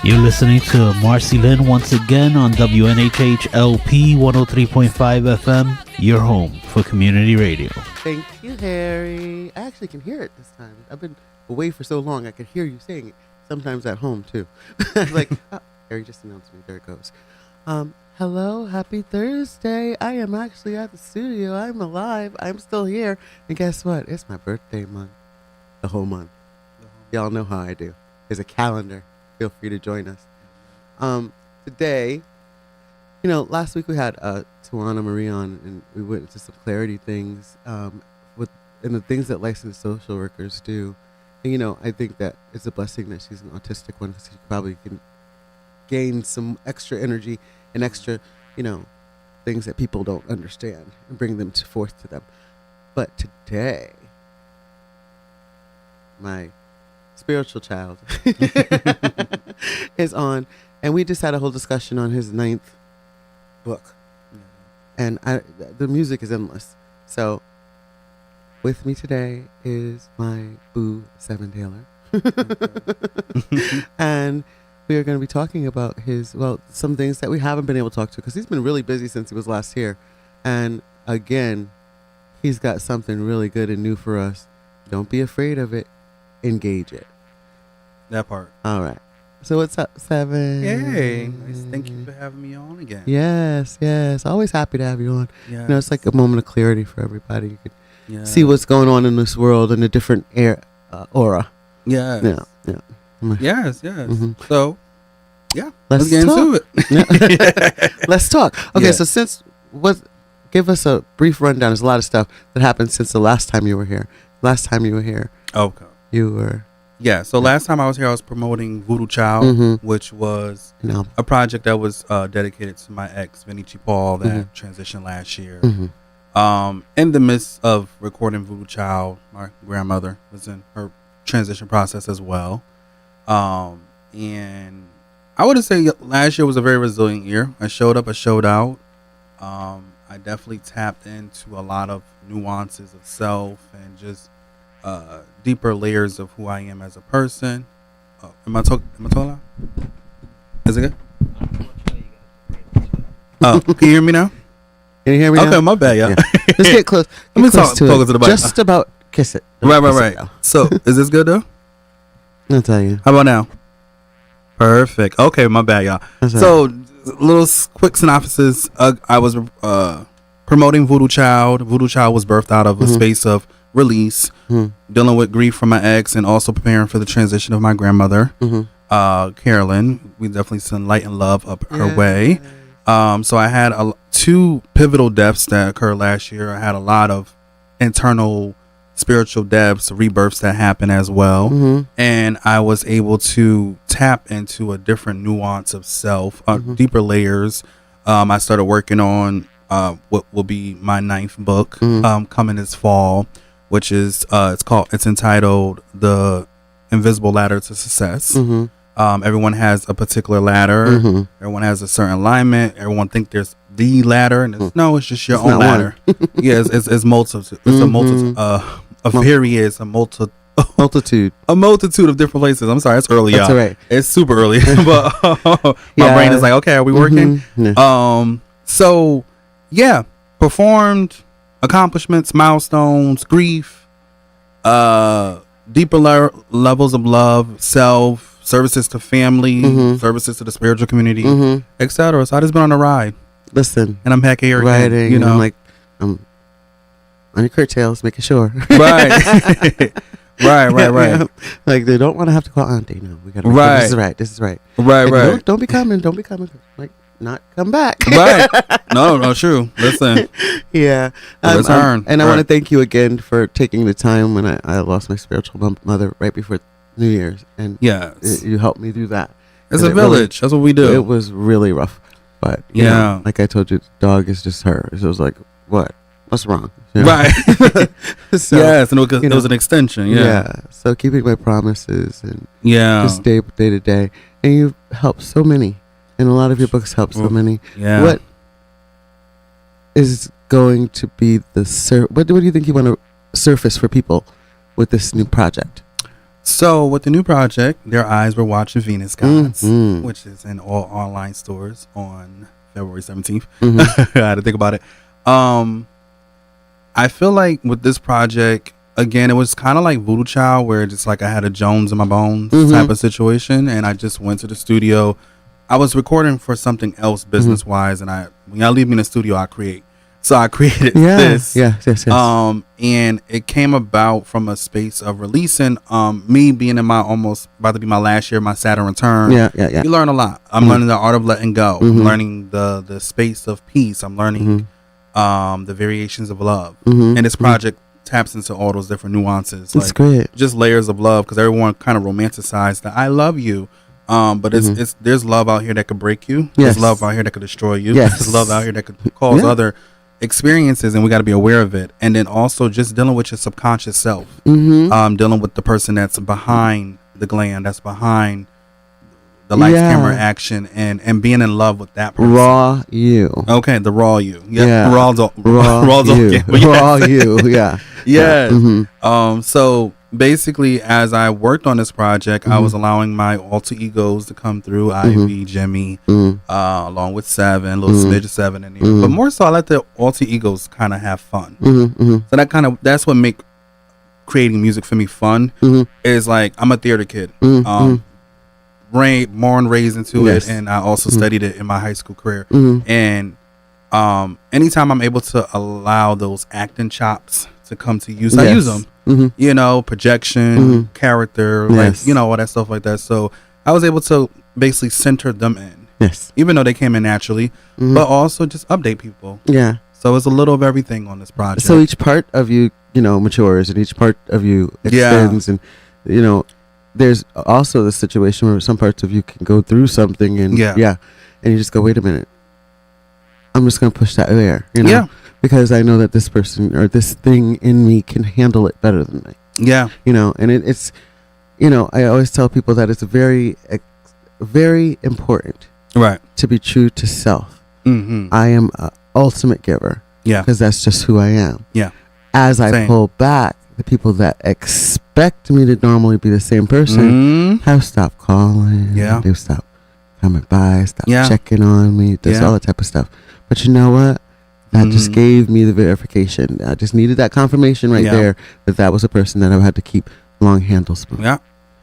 You're listening to MarceyLynn once again on WNHH LP 103.5 FM, your home for community radio. Thank you, Harry. I actually can hear it this time. I've been away for so long, I could hear you saying it. Sometimes at home, too. Like, oh, Harry just announced me. There it goes. Hello, happy Thursday. I am actually at the studio. I'm alive. I'm still here. And guess what? It's my birthday month. The whole month. Y'all know how I do. There's a calendar. Feel free to join us. Today, last week we had Tawana Marie on, and we went into some clarity things and the things that licensed social workers do. And, I think that it's a blessing that she's an autistic one, because she probably can gain some extra energy and extra, things that people don't understand and bring them forth to them. But today, my spiritual child is on, and we just had a whole discussion on his 9th book. And the music is endless. So with me today is my boo, Sev7en Taylor. And we are going to be talking about some things that we haven't been able to talk to, because he's been really busy since he was last here. And again, he's got something really good and new for us. Don't be afraid of it. Engage it. That part. All right. So what's up, Sev7en? Hey, nice. Thank you for having me on again. Yes. Always happy to have you on. Yes. It's like a moment of clarity for everybody. You could see what's going on in this world in a different aura. Yes. Yeah. Yes. Mm-hmm. So, let's get into it. Let's talk. Okay, so give us a brief rundown. There's a lot of stuff that happened since the last time you were here. Okay. You were... Yeah, so last time I was here, I was promoting Voodoo Child, which was a project that was dedicated to my ex, Vinici Paul, that transitioned last year. In the midst of recording Voodoo Child, my grandmother was in her transition process as well. And I would say last year was a very resilient year. I showed up, I showed out. I definitely tapped into a lot of nuances of self and just deeper layers of who I am as a person. Am I talking loud? Is it good? Oh, can you hear me now? Can you hear me now? Okay, my bad, yeah. Let's get close. Let me talk to the mic. Just about kiss it. Right. So, is this good though? I'll tell you. How about now? Perfect. Okay, my bad, y'all. So, little quick synopsis. I was promoting Voodoo Child. Voodoo Child was birthed out of a space of release, dealing with grief from my ex, and also preparing for the transition of my grandmother, Carolyn. We definitely send light and love up her way. So I had two pivotal deaths that occurred last year. I had a lot of internal spiritual deaths, rebirths that happened as well. And I was able to tap into a different nuance of self, deeper layers. I started working on what will be my 9th book coming this fall, which is it's entitled The Invisible Ladder to Success. Everyone has a particular ladder. Everyone has a certain alignment. Everyone think there's the ladder, and it's just your own ladder. It's multitude. It's a multitude. A multitude of different places. I'm sorry, it's early, y'all. That's all right. It's super early, but my brain is like, okay, are we working? So performed, accomplishments, milestones, grief, deeper levels of love, self, services to family, services to the spiritual community, etc. So I just been on a ride. Listen, and I'm back here riding, again, I'm like, I'm on your curtails, making sure. Right. Right. Like, they don't want to have to call auntie. No, we gotta. This is right. Right. Don't be coming. Like, not come back. Right. No, true. Listen. Yeah. Return. And I want to thank you again for taking the time when I lost my spiritual mother right before New Year's. And you helped me do that. It's a village. That's what we do. It was really rough. But, like I told you, the dog is just her. So it was like, what? What's wrong? Right. So, yes, and it was an extension. Yeah. So keeping my promises and just day to day. And you've helped so many. And a lot of your books help so many. Yeah. What is going to be what do you think you want to surface for people with this new project? So with the new project, Their Eyes Were Watching Venus Gods, Mhm. which is in all online stores on February 17th. Mhm. I had to think about it. I feel like with this project, again, it was kind of like Voodoo Child, where just like I had a Jones in my bones type of situation, and I just went to the studio. I was recording for something else business wise, and when y'all leave me in the studio, I create. So I created this. Yes. And it came about from a space of releasing. Me being in my almost about to be my last year, my Saturn return. Yeah. You learn a lot. I'm learning the art of letting go. I'm learning the space of peace. I'm learning the variations of love. And this project taps into all those different nuances. That's great. Just layers of love, because everyone kind of romanticized the I love you. But it's there's love out here that could break you. Yes. There's love out here that could destroy you. Yes. There's love out here that could cause other experiences, and we got to be aware of it. And then also just dealing with your subconscious self. Dealing with the person that's behind the glam, that's behind the lights, camera, action, and being in love with that person. Raw you. Okay, the raw you. Yeah. Raw you. okay. Raw you. Yeah. Yeah. So basically, as I worked on this project, I was allowing my alter egos to come through. Ivy, Jimmy, along with Sev7en, little smidge of Sev7en in there. But more so, I let the alter egos kind of have fun. So that's what make creating music for me fun. Is like, I'm a theater kid. Born and raised into it, and I also studied it in my high school career. And anytime I'm able to allow those acting chops to come to use, I use them. You know, projection, character, like, you know, all that stuff like that. So I was able to basically center them in. Yes. Even though they came in naturally, but also just update people. Yeah. So it's a little of everything on this project. So each part of you, matures, and each part of you extends, and there's also the situation where some parts of you can go through something, and and you just go, wait a minute, I'm just gonna push that there, because I know that this person or this thing in me can handle it better than me. And it's I always tell people that it's very important, right, to be true to self. I am an ultimate giver, because that's just who I am. As I pull back, the people that expect me to normally be the same person have stopped calling. They've stopped coming by, stopped checking on me, does all that type of stuff. But you know what? That just gave me the verification. I just needed that confirmation there that was a person that I had to keep long handles with.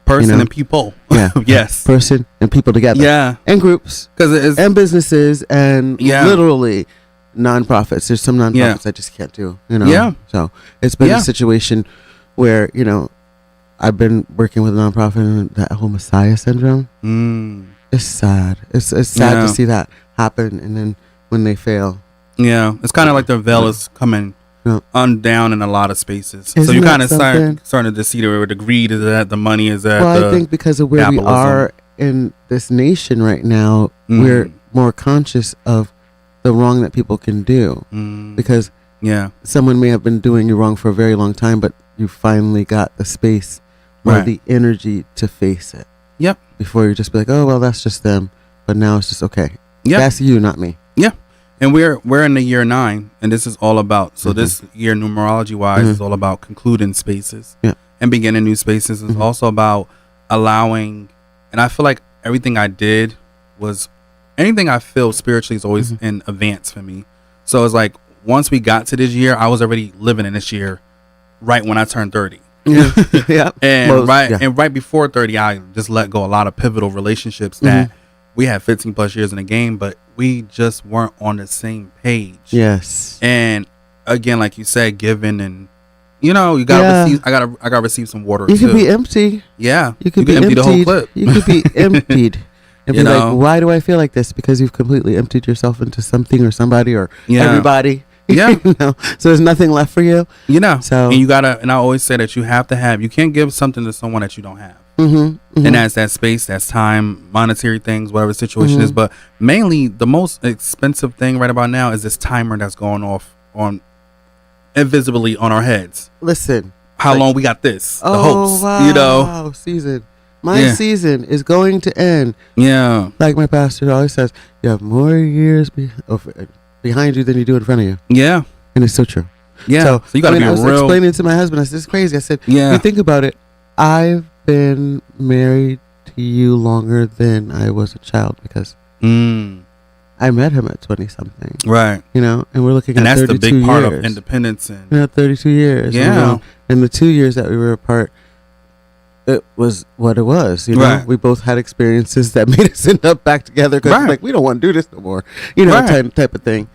Person and people. Yes. Person and people together. And groups. And businesses and literally nonprofits. There's some nonprofits I just can't do. So it's been a situation where I've been working with a nonprofit, and that whole Messiah syndrome. It's sad. It's sad to see that happen, and then when they fail. It's kind of like the veil is coming down in a lot of spaces. Isn't so you kind of starting to see where the greed is at, the money is at. Well, I think because of where capitalism. We are in this nation right now, we're more conscious of the wrong that people can do, because someone may have been doing you wrong for a very long time, but you finally got the space or the energy to face it. Before you just be like, oh well, that's just them, but now it's just okay. That's you, not me. And we're in the year 9, and this is all about. So this year, numerology wise, is all about concluding spaces and beginning new spaces. It's also about allowing, and I feel like everything I did was, anything I feel spiritually is always in advance for me. So it's like, once we got to this year, I was already living in this year right when I turned 30. And right before 30, I just let go a lot of pivotal relationships that we had 15 plus years in the game, but we just weren't on the same page. And again, like you said, giving, and you gotta receive. I gotta receive some water. You could be empty. You could be empty the whole clip. You could be emptied. And be like, why do I feel like this? Because you've completely emptied yourself into something or somebody or everybody. So there's nothing left for you. So, and you gotta, and I always say that you can't give something to someone that you don't have. And that's that space, that's time, monetary things, whatever the situation is. But mainly the most expensive thing right about now is this timer that's going off on invisibly on our heads. Listen, how long we got this? The hopes, wow, season. My season is going to end. Like my pastor always says, you have more years behind you than you do in front of you. And it's so true. So you gotta be I was explaining to my husband, I said, it's crazy. I said, you think about it, I've been married to you longer than I was a child because I met him at 20 something. Right. You know, and we're looking and at 32 years. And that's the big part of independence. And 32 years. Yeah. You know? And the 2 years that we were apart, it was what it was. You know, Right. we both had experiences that made us end up back together because Right. like we don't want to do this no more. You know, Right. type of thing.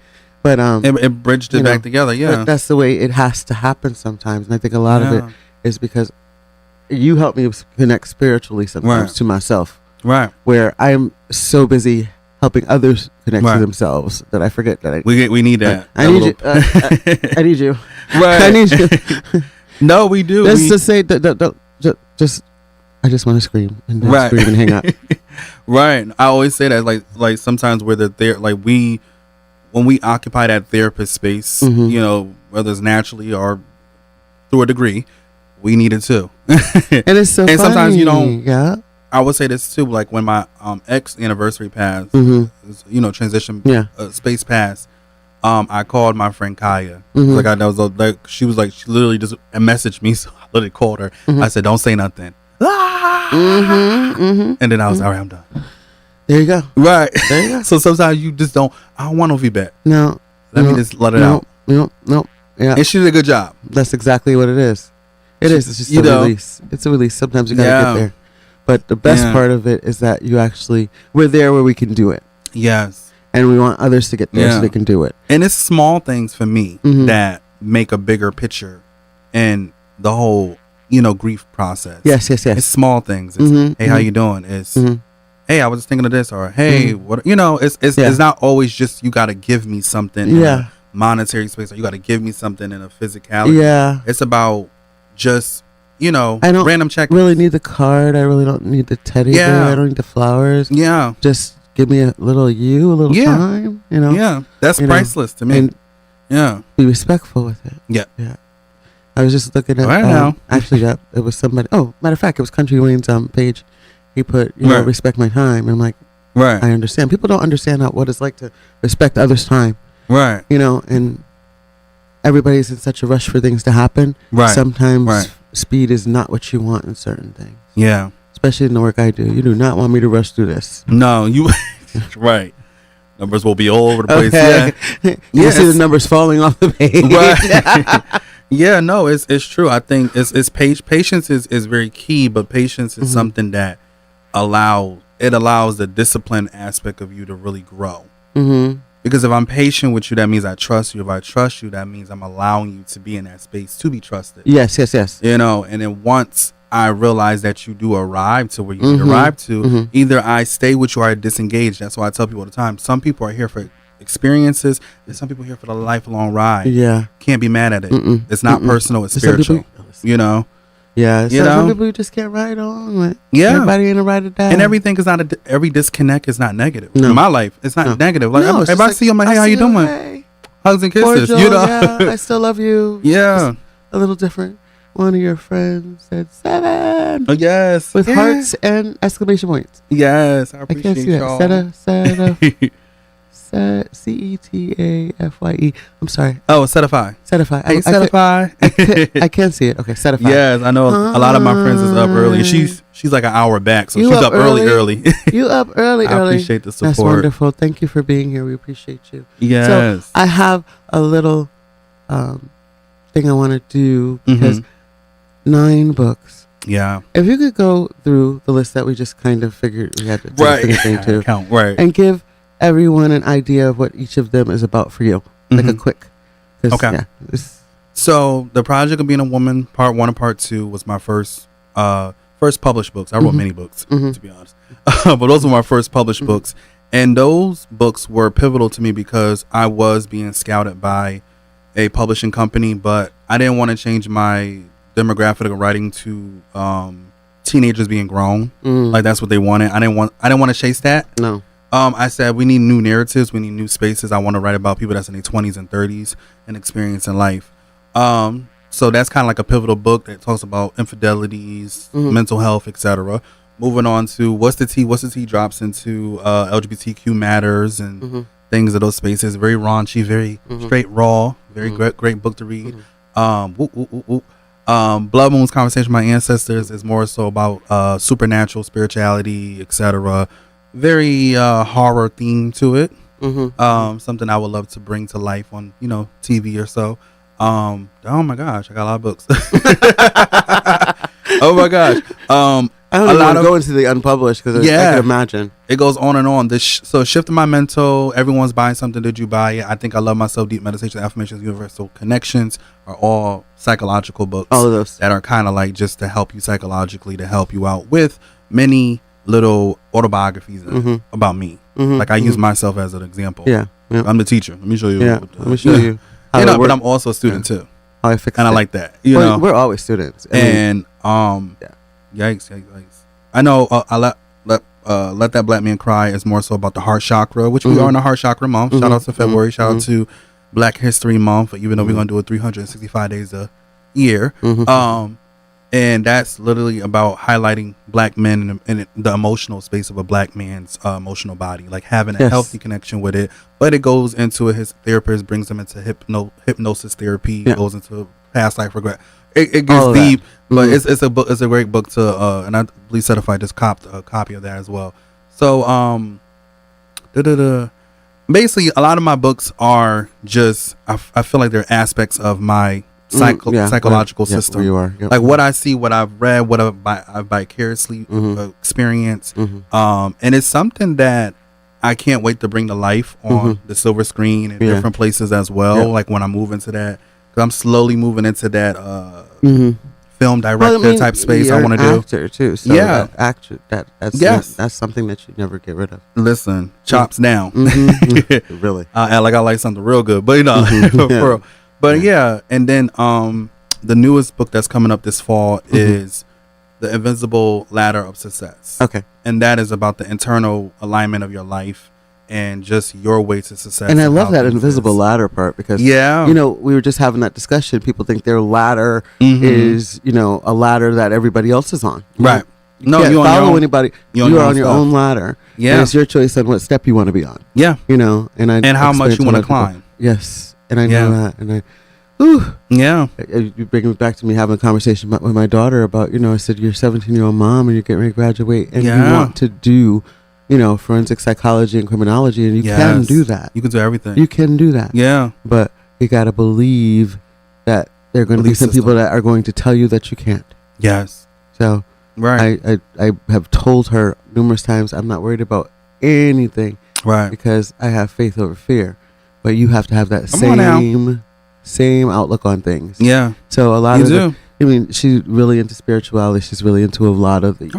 But it bridged it back together. Yeah. But that's the way it has to happen sometimes, and I think a lot of it is because you help me connect spiritually sometimes to myself. Right. Where I'm so busy helping others connect to themselves that I forget that we need that. I need you. I need you. Right. I need you. No, we do. Let's just say that. Just I just want to scream and then scream and hang up. Right. I always say that like sometimes we're there like when we occupy that therapist space, you know, whether it's naturally or through a degree, we need it too. And it's so and funny. sometimes you don't. Yeah. I would say this too, like when my ex anniversary passed, you know, transition space passed. I called my friend Kaya. Like I was like she literally just messaged me, so I literally called her. I said, "Don't say nothing." And then I was all right, I'm done. There you go. Right. There you go. So sometimes you just don't. I don't want no feedback. No. Let me just let it out. No. Yeah. And she did a good job. That's exactly what it is. It's just a release. It's a release. Sometimes you gotta get there. But the best part of it is that we're there where we can do it. Yes. And we want others to get there so they can do it. And it's small things for me that make a bigger picture in the whole, you know, grief process. Yes. It's small things. It's, hey, how you doing? It's, hey, I was just thinking of this. Or, hey, what, you know, it's not always just you got to give me something in a monetary space or you got to give me something in a physicality. Yeah. It's about just, you know, random check. I don't really need the card. I really don't need the teddy bear. I don't need the flowers. Yeah. Just give me a little time, you know. Yeah. That's priceless to me. And be respectful with it. Yeah. Yeah. I was just looking at now. Actually it was somebody matter of fact, it was Country Wayne's page. He put, you know, respect my time. And I'm like, I understand. People don't understand what it's like to respect others' time. Right. You know, and everybody's in such a rush for things to happen. Right. Sometimes speed is not what you want in certain things. Yeah. Especially in the work I do. You do not want me to rush through this. No, you right. Numbers will be all over the place. Okay. You see the numbers falling off the page. Right. Yeah, no, it's true. I think it's patience is very key, but patience is something that allows the discipline aspect of you to really grow. Because if I'm patient with you, that means I trust you. If I trust you, that means I'm allowing you to be in that space to be trusted. Yes. You know, and then once I realize that you do arrive to where you need to arrive to, either I stay with you or I disengage. That's why I tell people all the time, some people are here for experiences and some people are here for the lifelong ride. Yeah. Can't be mad at it. It's not personal, it's spiritual. You know? Yeah. Some people you just can't ride on with. Yeah. Everybody ain't a ride or die. And everything is not every disconnect is not negative. No. In my life, it's not negative. Like if I see you, I'm like, hey, how you doing? Hey. Hugs and kisses. Cordial, you know? yeah, I still love you. Yeah. Just a little different. One of your friends said Sev7. Oh, yes. With hearts and exclamation points. Yes. I appreciate y'all. Setafye. I'm sorry. Oh, Setify. Setify. Hey, Setify. I can't see it. Okay, Setify. Yes, I know a lot of my friends is up early. She's like an hour back, so she's up early. You up early. I appreciate the support. That's wonderful. Thank you for being here. We appreciate you. Yes. So I have a little thing I want to do because 9 books. Yeah. If you could go through the list that we just kind of figured we had to do to count, and give everyone an idea of what each of them is about for you, like a quick. Okay. Yeah, so the Project of Being a Woman, Part 1 and Part 2 was my first published books. I wrote many books, to be honest, but those were my first published books, and those books were pivotal to me because I was being scouted by a publishing company, but I didn't want to change my demographic of writing to teenagers being grown. Like that's what they wanted. I didn't want to chase that. No. I said we need new narratives, we need new spaces. I want to write about people that's in their 20s and 30s and experiencing life. So that's kind of like a pivotal book that talks about infidelities, mental health, etc. Moving on to What's the Tea drops into LGBTQ matters and things of those spaces. Very raunchy, very straight raw, very great book to read. Blood Moon's Conversation with My Ancestors is more so about supernatural spirituality, etc. Very horror theme to it. Something I would love to bring to life on TV or so. Oh my gosh, I got a lot of books. Oh my gosh. I don't even want to go into the unpublished because I can imagine. It goes on and on. So Shifting My Mental, Everyone's Buying Something, Did You Buy It? I Think I Love Myself, Deep Meditation, Affirmations, Universal Connections are all psychological books. All of those. That are kind of like just to help you psychologically, to help you out with many little autobiographies about me. Like I use myself as an example. Yeah. I'm the teacher. Let me show you. Let me show you. But I'm also a student too. How I fix it. And I like that. You know, we're always students. Yikes. I know. Let That Black Man Cry is more so about the heart chakra, which we are in the heart chakra month. Shout out to February. Shout out to Black History Month. Even though we're gonna do it 365 days a year. And that's literally about highlighting black men in the emotional space of a black man's emotional body, like having a healthy connection with it. But it goes into his therapist brings him into hypnosis therapy. Goes into past life regret. It gets deep, but it's a book. It's a great book to and I believe Certified just copped a copy of that as well. So basically a lot of my books are just I feel like they're aspects of my psychological system. You are. Like what I see, what I've read, what I've vicariously experienced, and it's something that I can't wait to bring to life on the silver screen in different places as well. Like when I move into that, because I'm slowly moving into that film director type space I want to do. Actor too. So that's something that you never get rid of. Listen, chops down. Really. I like something real good, but for real. But and then the newest book that's coming up this fall is The Invisible Ladder of Success. Okay. And that is about the internal alignment of your life and just your way to success. And I love that invisible ladder part because, we were just having that discussion. People think their ladder is, a ladder that everybody else is on. Right. You can't follow anybody. You are on your own ladder. Yeah. And it's your choice on what step you want to be on. Yeah. And how much you want to climb. Yes. And I know that. And you bring me back to me having a conversation with my daughter about, I said, you're a 17-year-old mom and you're getting ready to graduate and you want to do, forensic psychology and criminology, and you can do that. You can do everything. You can do that. Yeah. But you got to believe that there are going to be some people that are going to tell you that you can't. Yes. So I have told her numerous times, I'm not worried about anything. Right. Because I have faith over fear. But you have to have that same outlook on things. Yeah. So a lot of she's really into spirituality. She's really into a lot of the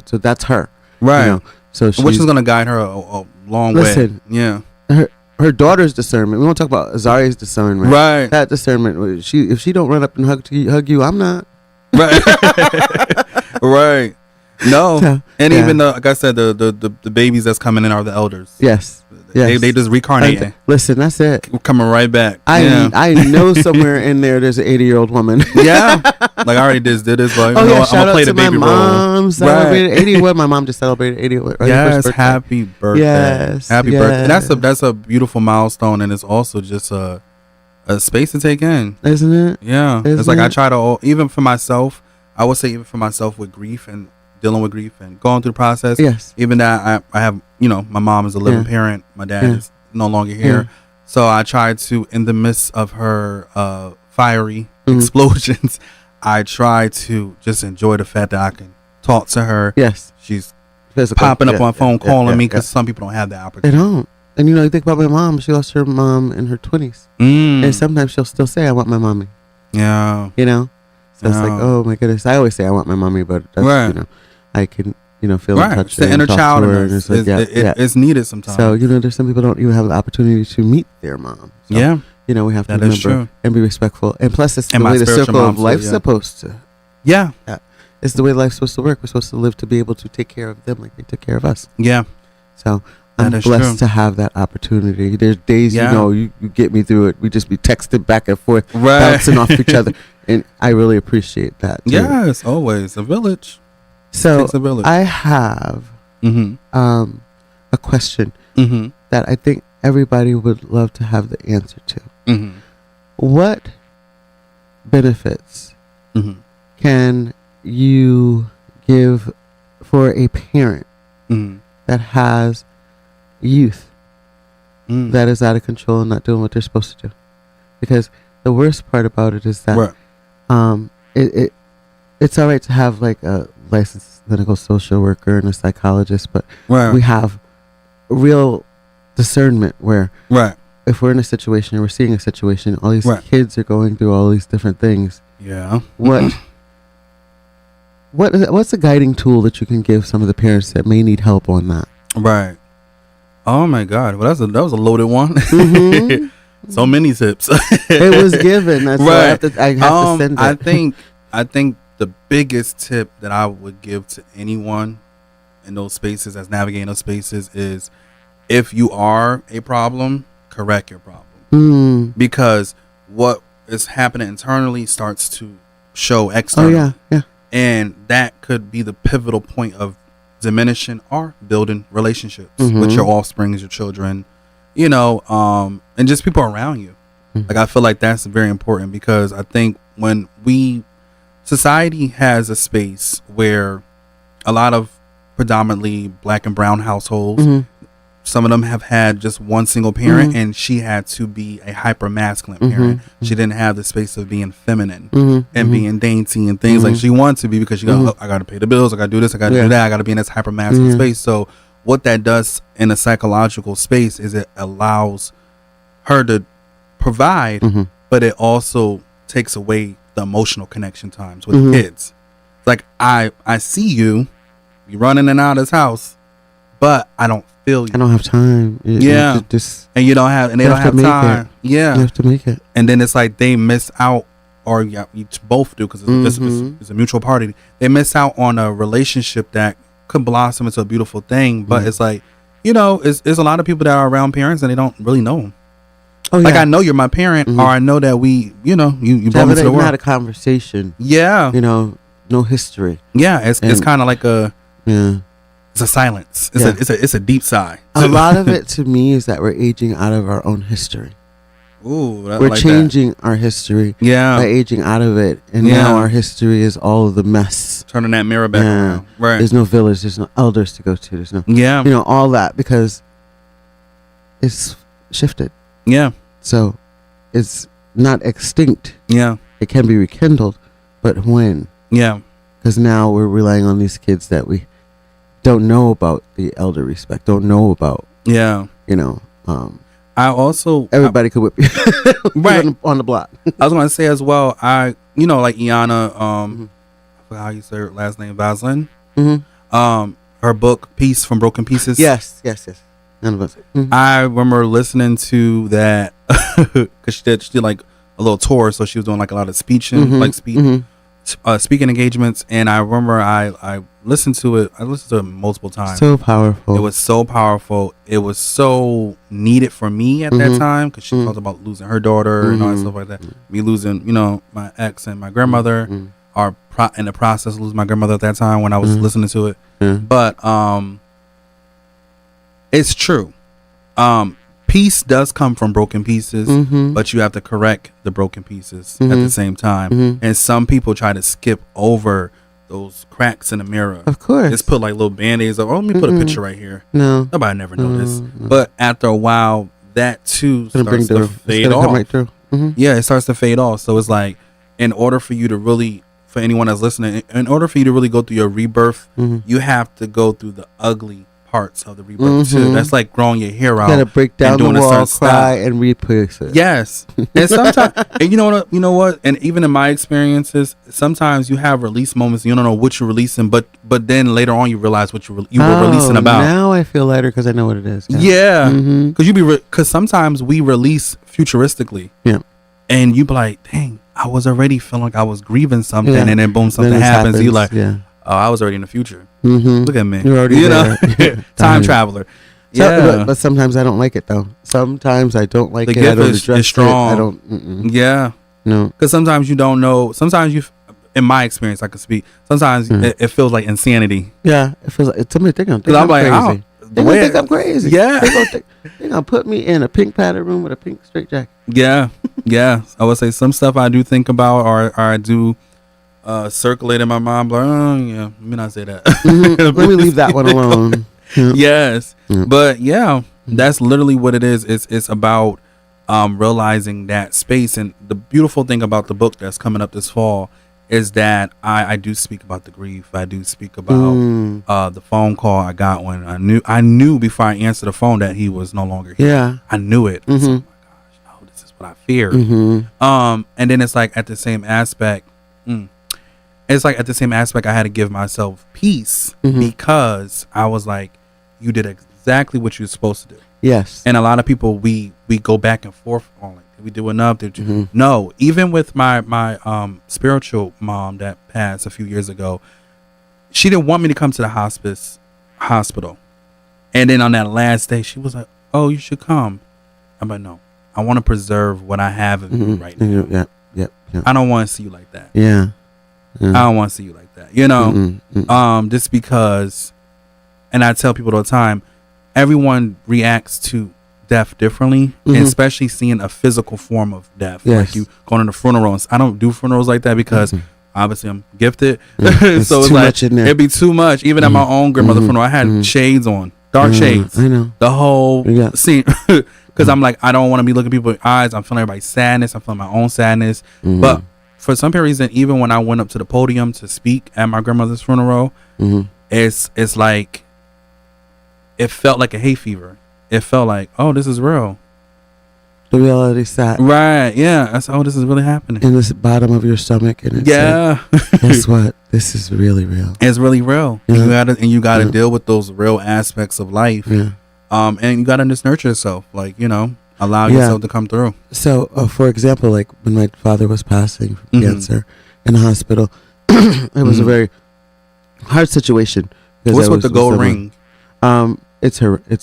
so that's her. Right. So which is gonna guide her a long way. Yeah. Her daughter's discernment. We won't talk about Azaria's discernment. Right. That discernment. If she don't run up and hug you, I'm not. Right. Right. No. And even like I said, the babies that's coming in are the elders. Yes. Yes. They just reincarnating. Listen, that's it. We're coming right back. I know somewhere in there's an 80-year-old woman. Yeah. Like I already did this, but I'm gonna play the baby role. My mom celebrated 81. My mom just celebrated 81. Yes, happy birthday. Yes. Happy birthday. That's a beautiful milestone, and it's also just a space to take in. Isn't it? Yeah. It's like I try to, even for myself, I would say even for myself with grief and dealing with grief and going through the process. Yes. Even that I have, my mom is a living parent. My dad is no longer here. So I tried to, in the midst of her fiery explosions, I try to just enjoy the fact that I can talk to her. Yes. She's popping up on phone calling me because some people don't have that opportunity. They don't. And you think about my mom. She lost her mom in her 20s. And sometimes she'll still say, I want my mommy. Yeah. So it's like, oh my goodness. I always say I want my mommy, but that's, I can, feel in touch. It's the inner child in us. It's needed sometimes. So, there's some people don't even have the opportunity to meet their mom. So, we have to remember and be respectful. And plus, it's the way the circle of life's supposed to. Yeah. It's the way life's supposed to work. We're supposed to live to be able to take care of them like they took care of us. Yeah. So, I'm blessed to have that opportunity. There's days, you get me through it. We just be texting back and forth, bouncing off each other. And I really appreciate that, too. Yes, always. A village. So I have a question that I think everybody would love to have the answer to. What benefits Mhm. can you give for a parent Mhm. that has youth Mm. that is out of control and not doing what they're supposed to do? Because the worst part about it is that Right. it's all right to have like a licensed clinical social worker and a psychologist, but Right. we have real discernment where Right. if we're in a situation, we're seeing a situation, all these Right. kids are going through all these different things. Yeah. What's a guiding tool that you can give some of the parents that may need help on that? Right. Oh my God. Well, that was a loaded one. Mhm. So many tips. It was given. That's why Right. I have to send it. I think the biggest tip that I would give to anyone in those spaces that's navigating those spaces is, if you are a problem, correct your problem. Mm. Because what is happening internally starts to show Oh externally. yeah. And that could be the pivotal point of diminishing or building relationships Mhm. with your offspring, your children, and just people around you. Mhm. Like, I feel like that's very important, because I think when society has a space where a lot of predominantly black and brown households, Mhm. some of them have had just one single parent, Mhm. and she had to be a hyper masculine Mhm. parent. She didn't have the space of being feminine Mhm. and Mhm. being dainty and things like Mhm. she wanted to be, because she Mhm. got, I got to pay the bills, I got to do this, I got to Yeah. do that, I got to be in this hyper masculine Yeah. space. So what that does in a psychological space is it allows her to provide, Mhm. but it also takes away the emotional connection times with Mhm. kids. Like, I see you run in and out of this house, but I don't feel you. I don't have time. Yeah. Just And they don't have You have to make time. you Yeah. have to make it. And then it's like they miss out, or yeah, you both do, because Mhm. it's a mutual party. They miss out on a relationship that could blossom into a beautiful thing. But Mhm. it's like, it's a lot of people that are around parents and they don't really know them. Oh Like, yeah. I know you're my parent, Mhm. or I know that you brought me to the Not world. a conversation. Yeah. No history. Yeah. It's And- kind of like Yeah. it's a silence. Yeah. It's a deep sigh. A lot of it to me is that we're aging out of our own history. Ooh, I We're like changing our history that. Yeah. by aging out of it, and Yeah. now our history is all of the mess. Turning that mirror back Yeah. around. Right. There's no village. There's no elders to go to. There's no, Yeah. all that, because it's shifted. Yeah. So it's not extinct. Yeah. It can be rekindled, but when? Yeah. Because now we're relying on these kids that we don't know about the elder respect, don't know about, Yeah. I also everybody could whip you Right. on the block. I was going to say as well, like Iana, Mhm. I forgot how you say her last name, Sev7en. Mm-hmm. Her book, Peace from Broken Pieces. Yes. None of us. Mhm. I remember listening to that because she did like a little tour, so she was doing like a lot of speaking, Mhm. Mhm. speaking engagements, and I remember I listened to it. I listened to it multiple times. So powerful. It was so powerful. It was so needed for me at that Mhm. time, because she Mhm. talked about losing her daughter and all that Mhm. stuff like that. Me losing, my ex and my grandmother, Mhm. or in the process of losing my grandmother at that time when I was Mhm. listening to it. Yeah. But it's true. Peace does come from broken pieces, Mhm. but you have to correct the broken pieces at Mhm. the same time. Mhm. And some people try to skip over those cracks in the mirror. Of course. Just put like little band-aids up. Oh, let me put a Mm-mm. picture right here. No. Nobody never noticed. No. But after a while, that too It's gonna bring starts to through. It's fade gonna come off. right through. Mhm. Yeah, it starts to fade off. So it's like, in order for you to really, for anyone that's listening, in order for you to really go through your rebirth, Mhm. you have to go through the ugly parts of the rebirth too. Mhm. That's like growing your hair out. Gotta break down the doing a wall, certain cry, and replace it. Yes, and sometimes, and you know what, and even in my experiences, sometimes you have release moments. And you don't know what you're releasing, but then later on you realize what you were releasing about. Now I feel lighter because I know what it is. Yeah, Mhm. because sometimes we release futuristically. Yeah. And you be like, dang, I was already feeling like I was grieving something, Yeah. and then boom, something Then it happens. You like, yeah. oh, I was already in the future. Mm-hmm. Look at me. You're already there. Time Darn. traveler. Yeah, but sometimes I don't like it though. Sometimes I don't like The it. I gift don't is address strong. it. I don't. Mm-mm. Yeah. No. Because sometimes you don't know. Sometimes in my experience, I can speak. Sometimes it feels like insanity. Yeah, it feels like somebody think I'm Because I'm like, crazy. They gonna think I'm crazy. Yeah. They gonna put me in a pink padded room with a pink straight jacket. Yeah. Yeah. I would say some stuff I do think about, or I do circulating my mind. Like, oh yeah, let me not say that. Let me leave that one alone. Yeah. Yes, but yeah, that's literally what it is. It's about realizing that space. And the beautiful thing about the book that's coming up this fall is that I do speak about the grief. I do speak about the phone call I got when I knew before I answered the phone that he was no longer here. Yeah, I knew it. So, oh my gosh, no, this is what I feared. And then it's like at the same aspect. It's like at the same aspect, I had to give myself peace because I was like, you did exactly what you were supposed to do. Yes. And a lot of people, we go back and forth on like, did we do enough? Did you? No. Even with my spiritual mom that passed a few years ago, she didn't want me to come to the hospital. And then on that last day, she was like, oh, you should come. I'm like, no, I want to preserve what I have of you right now. Yeah. I don't want to see you like that. Yeah. I don't want to see you like that, you know. Just because, and I tell people all the time, everyone reacts to death differently, and especially seeing a physical form of death. Yes. Like you going to funerals. I don't do funerals like that because obviously I'm gifted, so It's it's too like much in there. it'd be too much. Even at my own grandmother's funeral, I had shades on, dark shades. I know the whole scene. Because I'm like, I don't want to be looking people in the eyes. I'm feeling everybody's sadness. I'm feeling my own sadness. But for some reason, even when I went up to the podium to speak at my grandmother's funeral, it's like, it felt like a hay fever. It felt like, oh, this is real. the reality sat Right. Yeah. That's, oh, this is really happening. in the bottom of your stomach, and it's like, guess what? This is really real. It's really real. Yeah. And you gotta deal with those real aspects of life. Yeah. And you gotta just nurture yourself. Like, you know, allow yourself to come through. So, for example, like when my father was passing from cancer in the hospital, it was a very hard situation. What's with the gold ring? It's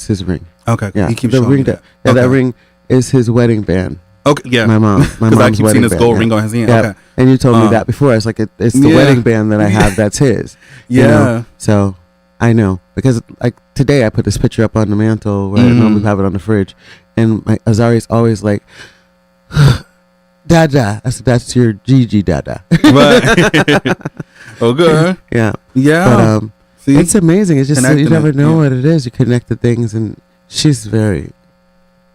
his ring. Okay. Yeah. You keep the showing ring me that. that ring is his wedding band. Okay. Yeah. My mom's Because I keep seeing this band, gold ring on his hand. Yeah. Okay. And you told me that before. It's like it's the wedding band that I have. That's his. Yeah. You know? So I know, because like today I put this picture up on the mantle where I normally have it on the fridge, and my Azari's always like, Dada. I said, that's your Gigi Dada. Right. Okay. Yeah. Yeah. But See? it's amazing. It's just Connecting you never it, know what it is. You connect the things, and she's very,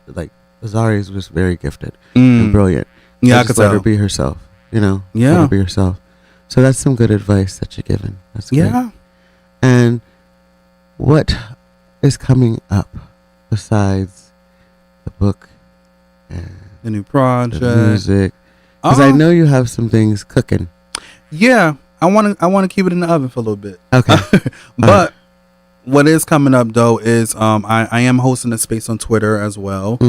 like, Azari is just very gifted and brilliant. Yeah, So I just could let tell. her be herself. You know. Yeah. Let her be herself. So that's some good advice that you're giving. That's good. Yeah. And what is coming up besides the book and The new project. the music? Because I know you have some things cooking. Yeah. I want to keep it in the oven for a little bit. Okay. But what is coming up though is I am hosting a space on Twitter as well.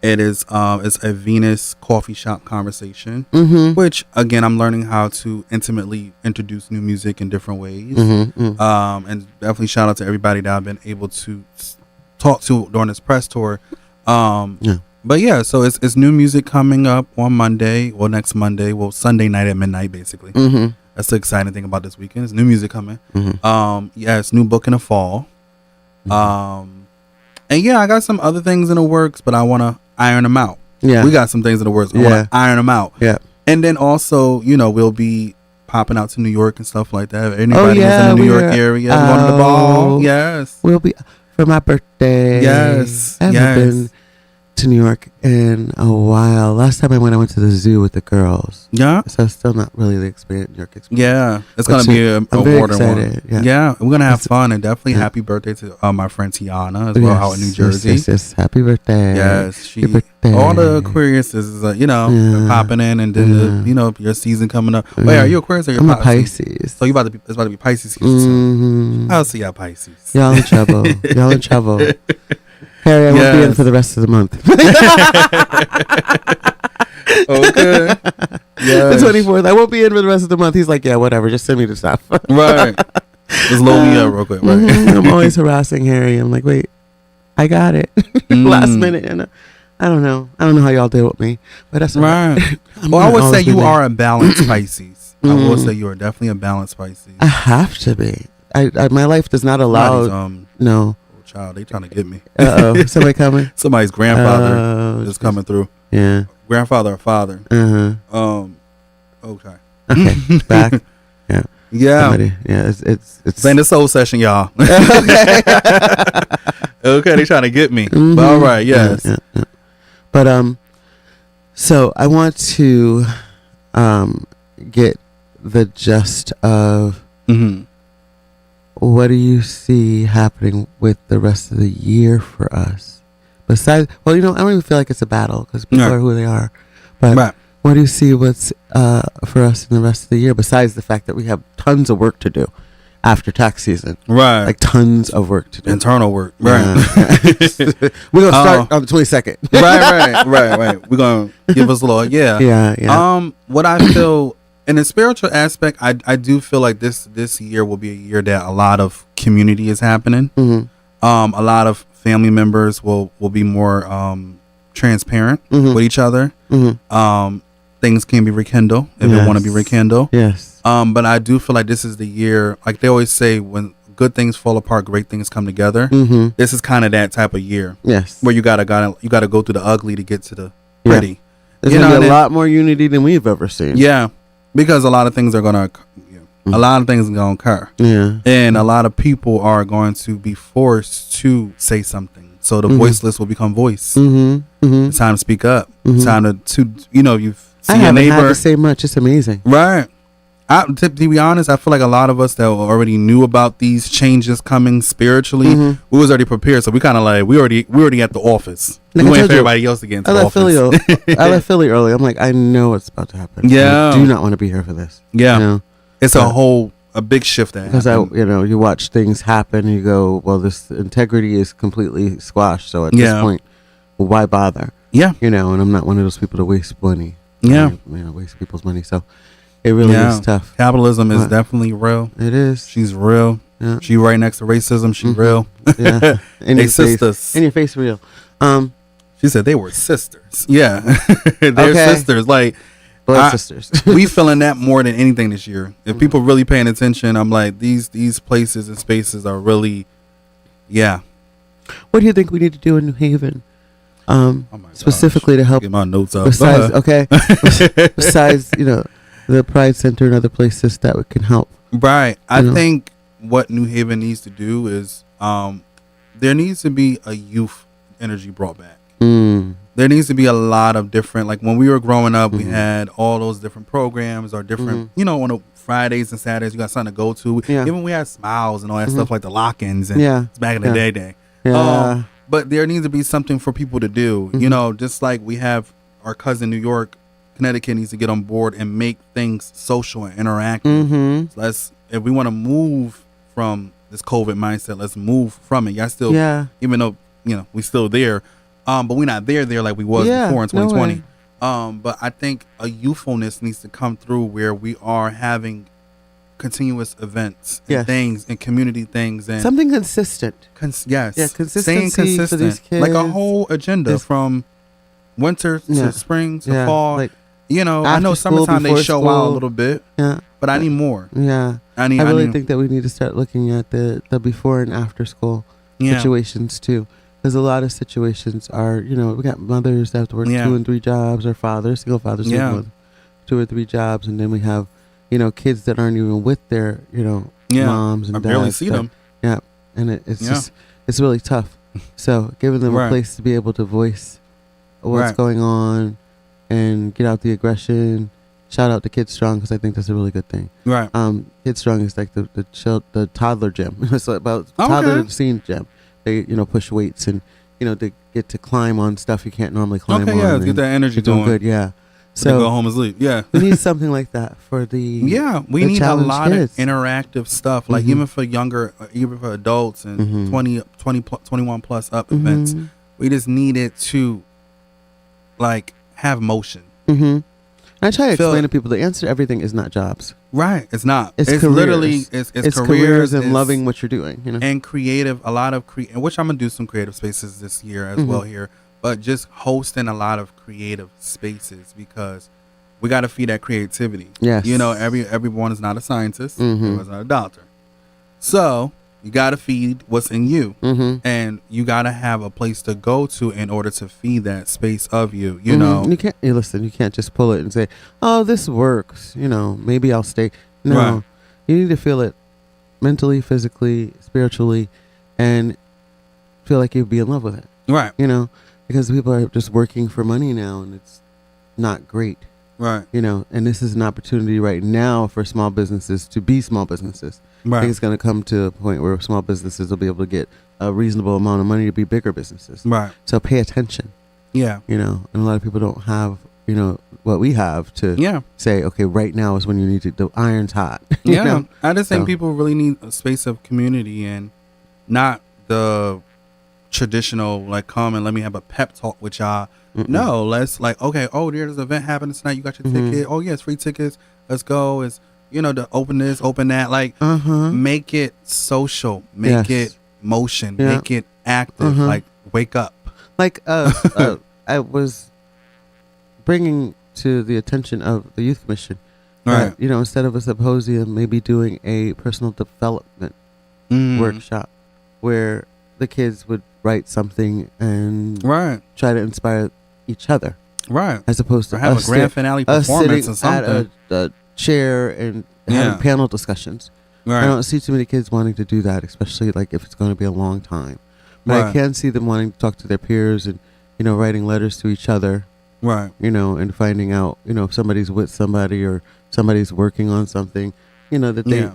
It is it's a Venus coffee shop conversation, which again I'm learning how to intimately introduce new music in different ways. And definitely shout out to everybody that I've been able to talk to during this press tour. But yeah, so it's new music coming up on Monday, well next Monday, well Sunday night at midnight basically. That's the exciting thing about this weekend. It's new music coming. Yeah, it's new book in the fall. And yeah, I got some other things in the works, but I want to iron them out. Yeah. We got some things in the works. I want to iron them out. Yeah. And then also, you know, we'll be popping out to New York and stuff like that. Anybody who's in the New York area going to the ball? Yes. We'll be for my birthday. Yes. I haven't been to New York in a while. Last time I went to the zoo with the girls. Yeah. So it's still not really the experience, New York experience. Yeah. It's going to be a water one. Yeah. We're going to have fun, and definitely happy birthday to my friend Tiana as well out in New Jersey. Yes. Happy birthday. Yes. Happy birthday. All the Aquarius is, you know, popping in, and then, you know, your season coming up. Wait, are you Aquarius or you're I'm a Pisces. So it's about to be Pisces season. I'll see y'all Pisces. Y'all in trouble. Y'all in trouble. Harry, I won't be in for the rest of the month. Okay. The 24th. I won't be in for the rest of the month. He's like, yeah, whatever. Just send me the stuff. Right. Just load me up real quick. Right. I'm always harassing Harry. I'm like, wait, I got it. Last minute. And I don't know. I don't know how y'all deal with me. But that's right. Well, I would say you are a balanced Pisces. I will say you are definitely a balanced Pisces. I have to be. My life does not allow. No. Child, they trying to get me. Somebody coming? Somebody's grandfather is coming through. Yeah. Grandfather or father. Okay. Okay. Back. Yeah. Somebody. Yeah. It's Saying the soul session, y'all. Okay, they trying to get me. Mhm. But all right, yes. Yeah. But so I want to get the gist of Mm-hmm. what do you see happening with the rest of the year for us? Besides, well, I don't even feel like it's a battle because people Right. are who they are. But Right. what do you see what's for us in the rest of the year besides the fact that we have tons of work to do after tax season? Right. Like tons of work to do. Internal work. Right. We're going to start on the 22nd. right. We're going to give us a little, yeah. Yeah. What I feel in the spiritual aspect, I do feel like this year will be a year that a lot of community is happening. Mm-hmm. A lot of family members will be more transparent Mhm. with each other. Mm-hmm. Things can be rekindled if they want to be rekindled. Yes. But I do feel like this is the year, like they always say, when good things fall apart, great things come together. Mm-hmm. This is kind of that type of year Yes. where you gotta go through the ugly to get to the Yeah. pretty. There's You going know, to be and a then- lot more unity than we've ever seen. Yeah, because a lot of things are gonna, a lot of things are gonna occur, Yeah. and a lot of people are going to be forced to say something. So the Mhm. voiceless will become voice. Mm-hmm. Mm-hmm. It's time to speak up. Mhm. It's time to you see I your haven't had neighbor. to say much. It's amazing. Right. To be honest, I feel like a lot of us that already knew about these changes coming spiritually, Mhm. we was already prepared. So we kind of like we already at the office. Like We I waiting told for you, everybody else to get into I the left Philly. office. I left Philly early. I'm like, I know what's about to happen. Yeah. I do not want to be here for this. Yeah, You know? it's a big shift that Because happened. you watch things happen and you go, well, this integrity is completely squashed. So at Yeah. this point, well, why bother? Yeah, And I'm not one of those people to waste money. Yeah. Waste people's money. So it really Yeah. is tough. capitalism is What? definitely real. It is. She's real. Yeah. She right next to racism. She Mhm. real. Yeah. In They your face. sisters. In your face, real. She said they were sisters. Yeah, they're Okay. sisters. Like Blood sisters. we feeling that more than anything this year. If people really paying attention, I'm like these places and spaces are really, yeah. What do you think we need to do in New Haven? Oh my gosh. Specifically to help Get my notes up. besides besides the Pride Center and other places that we can help. Right. I You know? think what New Haven needs to do is there needs to be a youth energy brought back. There needs to be a lot of different, like when we were growing up, we had all those different programs or different, on the Fridays and Saturdays, you got something to go to. Yeah. Even we had Smiles and all that stuff like the lock-ins and Yeah. it's back in the day. Yeah. But there needs to be something for people to do, just like we have our cousin New York, Connecticut needs to get on board and make things social and interactive. Mm-hmm. So if we want to move from this COVID mindset, let's move from it. Y'all still, Yeah. even though we still there, but we're not there like we was Yeah, before in no 2020. way. But I think a youthfulness needs to come through where we are having continuous events and Yes. things and community things and Something consistent. yes, Yeah, staying consistency for consistent, these kids. like a whole agenda This- from winter to Yeah. spring to Yeah. fall. Like, I know after school, summertime they before show out a school. little bit, yeah. but I need more. Yeah. I I need. really think that we need to start looking at the before and after school situations too. Because a lot of situations are, we got mothers that have to work 2 and 3 jobs, or fathers, single fathers, who Yeah. work 2 or 3 jobs, and then we have, kids that aren't even with their, moms and I dads. barely see that- them. Yeah, and it's Yeah. just, it's really tough. So giving them Right. a place to be able to voice what's Right. going on and get out the aggression. Shout out to Kids Strong, because I think that's a really good thing. Right. Kids Strong is like the toddler gym. It's about Okay. toddler scene gym. They push weights and they get to climb on stuff you can't normally climb Okay. on. Yeah. Let's get and that energy they're doing going. good. Yeah. So go So home and sleep. Yeah. we need something like that for the Yeah, we the need a challenged lot kids. of interactive stuff, like Mhm. even for younger, even for adults and Mhm. 21 plus up events. Mhm. We just needed to like have motion. Mhm. I try to Feel- explain to people the answer to everything is not jobs. Right. It's not. It's literally careers. it's careers and it's- loving what you're doing. and creative. A lot of which I'm gonna do some creative spaces this year as Mhm. well here, but just hosting a lot of creative spaces because we got to feed that creativity. Yes. Everyone is not a scientist. Mhm. Everyone's not a doctor. So you got to feed what's in you. Mm-hmm. And you got to have a place to go to in order to feed that space of you, you know? You can't. Listen, you can't just pull it and say, "Oh, this works." Maybe I'll stay. No, Right. You need to feel it mentally, physically, spiritually, and feel like you'd be in love with it. Right. You know, because people are just working for money now, and it's not great. Right. You know, and this is an opportunity right now for small businesses to be small businesses. Right. I think it's going to come to a point where small businesses will be able to get a reasonable amount of money to be bigger businesses. Right. So pay attention. Yeah. You know, and a lot of people don't have, you know, what we have to say, okay, right now is when you need to, the iron's hot. Yeah. know? I just think people really need a space of community and not the traditional, like, come and let me have a pep talk with y'all. Mm-mm. No, let's like, okay, oh, there's an event happening tonight. You got your ticket. Oh, yeah, it's free tickets. Let's go. It's, you know, to open this, open that. Like, make it social. Make it motion. Make it active. Like, wake up. Like, I was bringing to the attention of the Youth Commission that, you know, instead of a symposium, maybe doing a personal development workshop where the kids would write something and try to inspire each other, as opposed to have a grand finale performance or something at a chair and having panel discussions. I don't see too many kids wanting to do that, especially like if it's going to be a long time. But I can see them wanting to talk to their peers and, you know, writing letters to each other, you know, and finding out, you know, if somebody's with somebody or somebody's working on something, you know, that they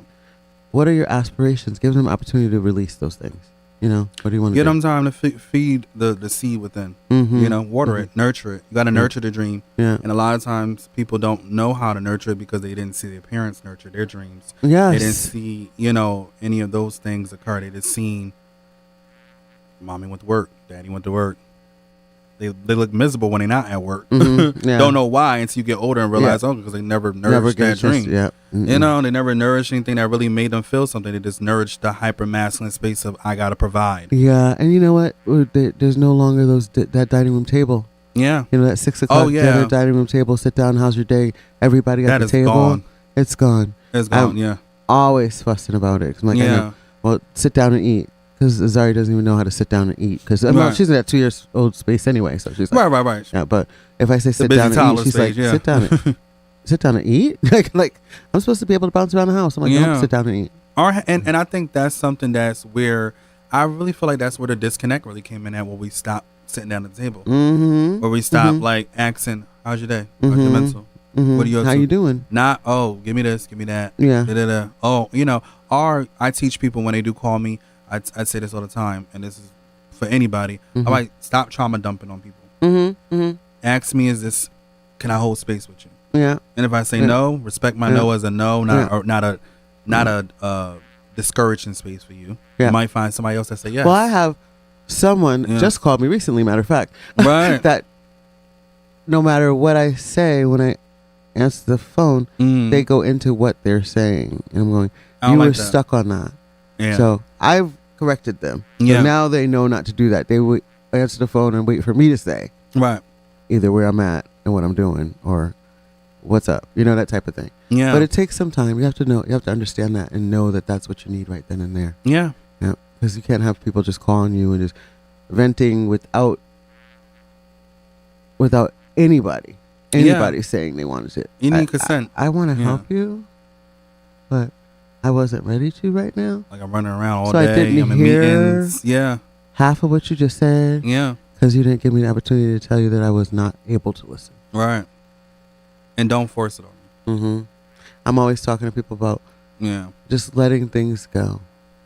what are your aspirations? Give them an opportunity to release those things. You know, what do you want to do? Get them time to feed the seed within. You know, water it, nurture it. You got to nurture the dream. Yeah. And a lot of times people don't know how to nurture it because they didn't see their parents nurture their dreams. Yes. They didn't see, you know, any of those things occur. They just seen mommy went to work, daddy went to work. They look miserable when they're not at work. Don't know why until you get older and realize, because they never nourished that dream. You know, they never nourished anything that really made them feel something. They just nourished the hyper masculine space of I gotta provide. Yeah, and you know what? There's no longer that dining room table. Yeah, you know that 6 o'clock dinner dining room table. Sit down. How's your day? Everybody at the table. Gone. It's gone. It's gone. I'm always fussing about it. I'm like, well, sit down and eat. Because Azari doesn't even know how to sit down and eat. Because she's in that 2 years old space anyway. So she's like, right. Yeah, but if I say sit down and eat, she's like, sit down and sit down and eat. like I'm supposed to be able to bounce around the house. I'm like, no, sit down and eat. And I think that's something that's where I really feel like that's where the disconnect really came in at, where we stopped sitting down at the table, where we stopped like asking, "How's your day? How's your mental? What are you up to? How you doing?" Not, "Oh, give me this, give me that." Yeah. Da-da-da. Oh, you know, or I teach people when they do call me. I say this all the time, and this is for anybody. I'm like, stop trauma dumping on people. Ask me, can I hold space with you? Yeah. And if I say no, respect my no as a no, not a discouraging space for you. You might find somebody else that say yes. Well, I have someone just called me recently, matter of fact, that no matter what I say when I answer the phone, they go into what they're saying, and I'm going, you were stuck on that. Yeah. So I've corrected them. Yeah. So now they know not to do that. They would answer the phone and wait for me to say either where I'm at and what I'm doing or what's up. You know, that type of thing. Yeah. But it takes some time. You have to know. You have to understand that and know that that's what you need right then and there. Yeah. Yeah. Because you can't have people just calling you and just venting without anybody saying they wanted it. You need consent. I want to help you, but I wasn't ready to right now. Like I'm running around all day. I didn't I'm in meetings. Yeah. Half of what you just said. Yeah. Because you didn't give me the opportunity to tell you that I was not able to listen. Right. And don't force it on me. I'm always talking to people about just letting things go.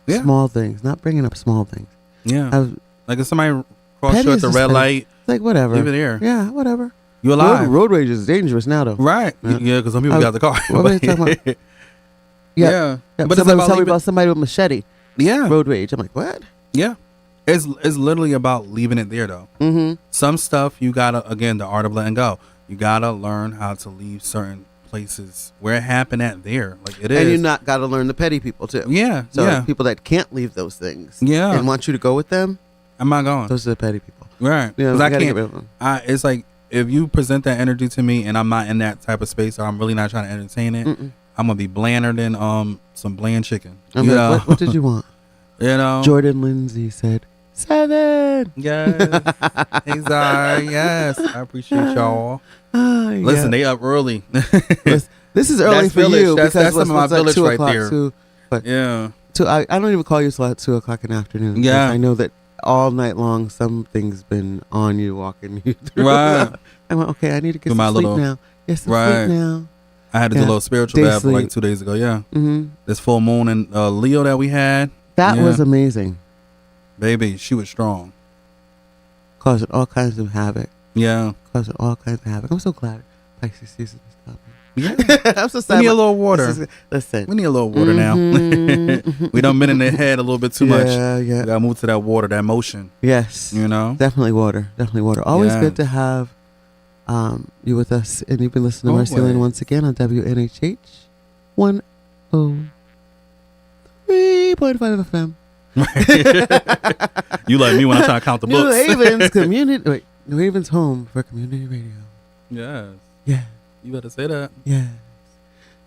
Yeah. Small things. Not bringing up small things. Yeah. Like if somebody crossed you at the red light. Like whatever. Leave it here. Yeah, whatever. You alive. Road rage is dangerous now though. Right. Yeah, because some people got the car. What are you talking about? Yeah. But somebody was telling me about somebody with a machete. Yeah. Road rage. I'm like, what? Yeah. It's literally about leaving it there, though. Some stuff you got to, again, the art of letting go. You got to learn how to leave certain places where it happened at there. Like it is. And you not got to learn the petty people, too. Yeah. So people that can't leave those things. Yeah. And want you to go with them. I'm not going. Those are the petty people. Right. Because I can't. Get rid of them. It's like, if you present that energy to me and I'm not in that type of space or I'm really not trying to entertain it, I'm gonna be blander than some bland chicken. What did you want? You know, Jordan Lindsay said Sev7en. Yes, exactly. Yes, I appreciate y'all. Listen, they up early. This This is early That's for village. you That's because some of my what's like village 2 right o'clock there. too. But Yeah. I don't even call you till at 2 o'clock in the afternoon. 'Cause Yeah. I know that all night long something's been on you, walking you through. Right. I went, okay, I need to get Do my some sleep little- now. Get some Right. sleep now. I had to do a little spiritual Day bath like sleep. 2 days ago. Yeah. Mm-hmm. This full moon and Leo that we had. That Yeah. was amazing. Baby, she was strong. Causing all kinds of havoc. Yeah. Causing all kinds of havoc. I'm so glad Pisces season is coming. Yeah. I'm so We sad. need a little water. Listen. We need a little water now. We done been in the head a little bit too much. Yeah. We gotta move to that water, that motion. Yes. You know? Definitely water. Definitely water. Always Yes. good to have you with us. And you've been listening to Always. MarceyLynn once again on WNHH 103.5 FM. You like me when I'm trying to count the New books. Haven's community. Wait, New Haven's home for community radio. Yes. Yeah. You better say that. Yeah.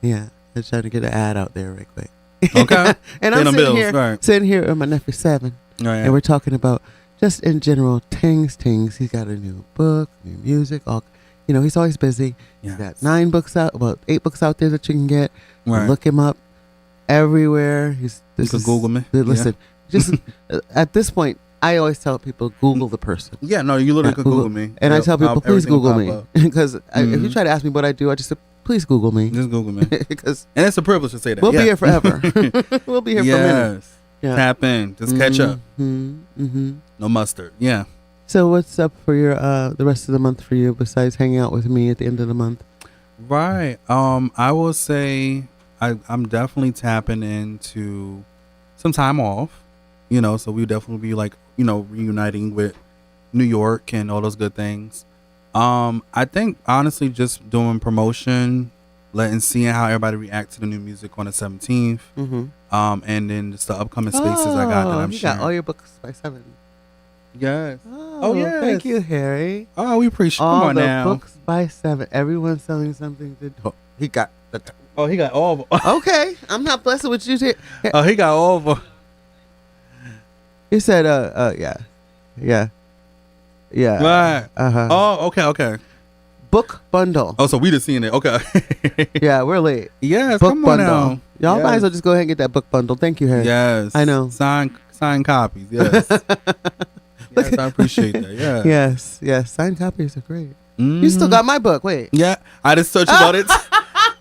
Yeah. I'm trying to get an ad out there right quick. Okay. And Pay I'm them sitting bills, here, right. sitting here with my nephew Sev7en, Right. and we're talking about just in general things. He's got a new book, new music. All, he's always busy. Yes. He's got 9 books out, about 8 books out there that you can get. Right. Look him up everywhere. You can Google me. Listen, just at this point, I always tell people Google the person. Yeah, no, you literally Yeah, could Google me. And I tell people, please Everything will Google me. pop up. Because if you try to ask me what I do, I just say, please Google me. Just Google me. Because And it's a privilege to say that. we'll yeah. be here forever. We'll be here for a minute. Yes. Yeah. Tap in. Just catch up. Mm-hmm. No mustard. Yeah. So what's up for your the rest of the month for you besides hanging out with me at the end of the month? Right. I will say I'm definitely tapping into some time off. So we definitely be like, reuniting with New York and all those good things. I think honestly just doing promotion, seeing how everybody react to the new music on the 17th. Mm-hmm. And then just the upcoming spaces I got that I'm you sharing. got all your books by Sev7en. Yes. Oh, yes. Thank you, Harry. Oh, we appreciate. All Come on the now. books by Sev7en. Everyone's selling something to. Oh, he got the. Oh, he got all. Okay, I'm not blessed with you. Oh, he got all. You said, yeah. Right. Uh-huh. Oh, okay. Book bundle. Oh, so we just seeing it. Okay. Yeah, we're late. Yes. Book Come on bundle. now. Y'all Yes. might as well just go ahead and get that book bundle. Thank you, Harry. Yes. I know. Sign copies. Yes. Yes, I appreciate that. Yeah. Yes. Signed copies are great. Mhm. You still got my book. Wait. Yeah. I just searched about it.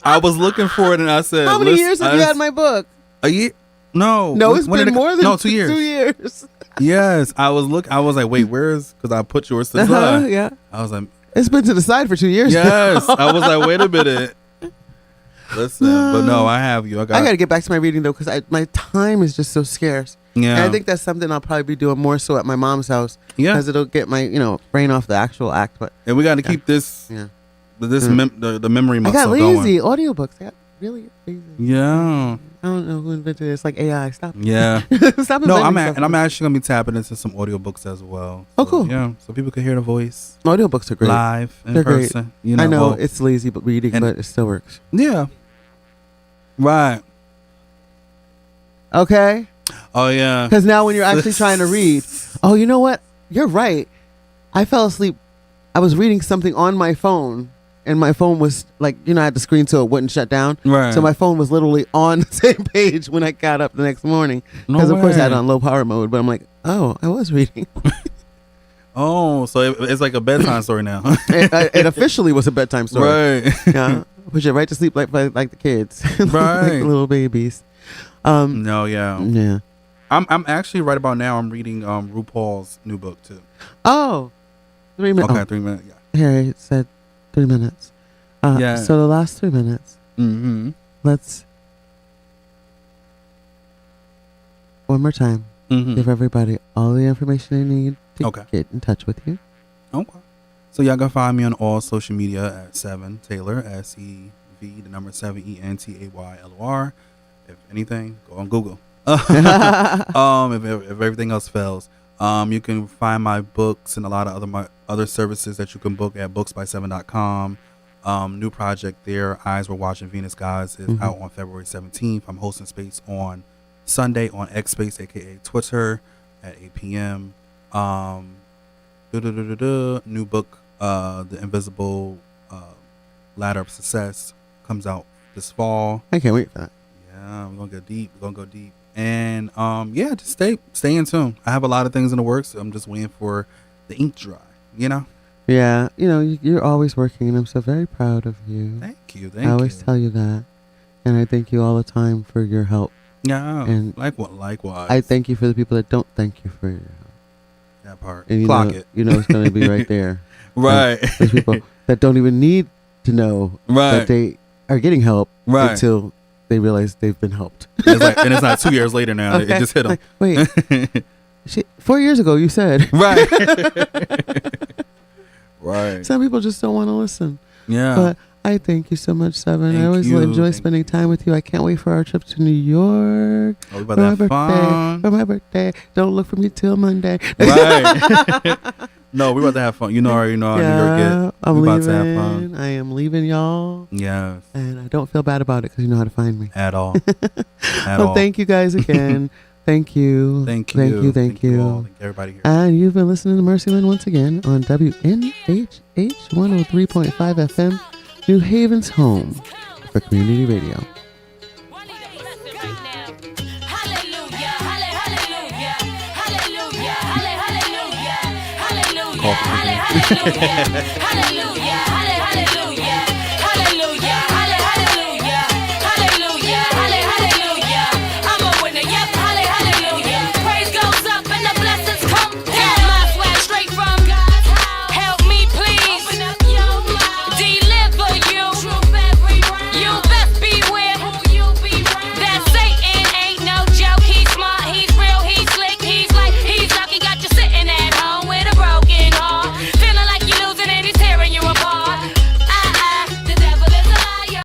I was looking for it and I said, How many years have you had my book? A year? No. No, it's When been did it more than 2 years. 2 years. Yes. I was like, wait, where's? Because I put yours to the Uh-huh, side. yeah. I was like, It's been to the side for 2 years. yes. I was like, wait a minute. Listen, but no, I have you. I got to get back to my reading though, because my time is just so scarce. Yeah. And I think that's something I'll probably be doing more so at my mom's house. Yeah. Because it'll get my brain off the actual act. But And we got to keep this, yeah, the memory I muscle got going. lazy. Audiobooks. I got really lazy. Yeah. I don't know who invented it. It's like AI. Stop. Yeah. Stop. No, inventing I'm actually gonna be tapping into some audiobooks as well. Oh, So, cool. Yeah, so people can hear the voice something. Audiobooks are great. live in They're great. person. I know well, it's lazy, but reading, and- but it still works. Yeah. Right. Okay. Oh yeah. Because now when you're actually trying to read, oh, you know what? You're right. I fell asleep. I was reading something on my phone, and my phone was like, I had the screen so it wouldn't shut down. Right. So my phone was literally on the same page when I got up the next morning. No Because of course I had it way. on low power mode, but I'm like, oh, I was reading. Oh, so it's like a bedtime story now. It officially was a bedtime story. Right. Yeah, put you right to sleep like the kids, like Right. the little babies. No, yeah. Yeah. I'm actually right about now. I'm reading RuPaul's new book too. Oh, 3 minutes. Okay, 3 minutes. Yeah. Harry it said 3 minutes. Yeah. So the last 3 minutes, Mm-hmm. let's one more time Mm-hmm. give everybody all the information they need to Okay. get in touch with you. Okay. So y'all can find me on all social media at Sev7en Taylor, SEV, the number 7ENTAYLOR. If anything, go on Google. If everything else fails, you can find my books and a lot of my other services that you can book at booksby7.com. New project there, Eyes Were Watching Venus Guys, is Mhm. out on February 17th. I'm hosting space on Sunday on X Space, aka Twitter, at 8 p.m. New book, The Invisible Ladder of Success, comes out this fall. I can't wait for that. Yeah, we're gonna go deep. And yeah, just stay in tune. I have a lot of things in the works. I'm just waiting for the ink to dry. You know. Yeah, you're always working, and I'm so very proud of you. Thank you. I always tell you that, and I thank you all the time for your help. Yeah, and likewise. I thank you for the people that don't thank you for your help. That part. And Clock it. It's going to be right there. Right. There's people that don't even need to know that they are getting help until they realize they've been helped. And it's not 2 years later now. Okay. It just hit them. Wait. 4 years ago you said. Right. Right. Some people just don't want to listen. Yeah. But I thank you so much, Sev7en. I always enjoy spending time with you. I can't wait for our trip to New York. Oh, we about to have fun. For my birthday. Don't look for me till Monday. Right. No, we about to have fun. Already know how New York get. I'm about leaving. To have fun. I am leaving y'all. Yes. And I don't feel bad about it because you know how to find me. At all. Thank you guys again. Thank you. Thank you. Thank you. All. Thank everybody here. And you've been listening to MarceyLynn once again on WNHH 103.5 FM, New Haven's home for community radio. Hallelujah.